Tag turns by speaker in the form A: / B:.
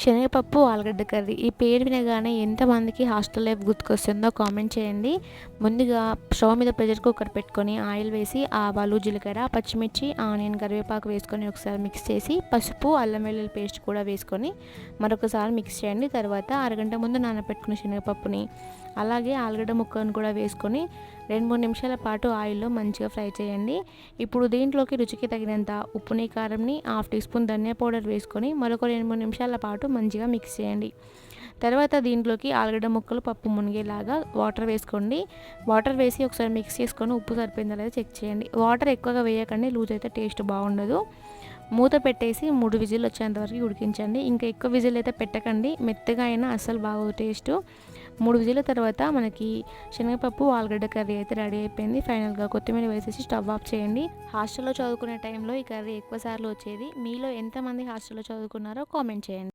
A: శనగపప్పు ఆలుగడ్డ కర్రీ ఈ పేరు వినగానే ఎంతమందికి హాస్టల్ లైఫ్ గుర్తుకొస్తుందో కామెంట్ చేయండి. ముందుగా స్టవ్ మీద ప్రెషర్ కుక్కర్ పెట్టుకొని ఆయిల్ వేసి ఆవాలు, జీలకర్ర, పచ్చిమిర్చి, ఆనియన్, కరివేపాకు వేసుకొని ఒకసారి మిక్స్ చేసి పసుపు, అల్లం వెల్లుల్లి పేస్ట్ కూడా వేసుకొని మరొకసారి మిక్స్ చేయండి. తర్వాత అరగంట ముందు నానబెట్టుకున్న శనగపప్పుని అలాగే ఆలుగడ్డ ముక్కలను కూడా వేసుకొని 2-3 నిమిషాల పాటు ఆయిల్లో మంచిగా ఫ్రై చేయండి. ఇప్పుడు దీంట్లోకి రుచికి తగినంత ఉప్పుని, కారంని, హాఫ్ టీ స్పూన్ ధనియా పౌడర్ వేసుకొని మరొక 2-3 నిమిషాల పాటు మంచిగా మిక్స్ చేయండి. తర్వాత దీంట్లోకి ఆలుగడ్డ ముక్కలు పప్పు మునిగేలాగా వాటర్ వేసుకోండి. వాటర్ వేసి ఒకసారి మిక్స్ చేసుకొని ఉప్పు సరిపోయిందా లేదా చెక్ చేయండి. వాటర్ ఎక్కువగా వేయకండి, లూజ్ అయితే టేస్ట్ బాగుండదు. మూత పెట్టేసి 3 విజిల్ వచ్చేంత వరకు ఉడికించండి. ఇంకా ఎక్కువ విజిల్ అయితే పెట్టకండి, మెత్తగా అయినా అస్సలు బాగోదు టేస్ట్. 3 విజిల్ తర్వాత మనకి శనగపప్పు ఆలుగడ్డ కర్రీ అయితే రెడీ అయిపోయింది. ఫైనల్గా కొత్తిమీర వేసేసి స్టవ్ ఆఫ్ చేయండి. హాస్టల్లో చదువుకునే టైంలో ఈ కర్రీ ఎక్కువ సార్లు వచ్చేది. మీలో ఎంతమంది హాస్టల్లో చదువుకున్నారో కామెంట్ చేయండి.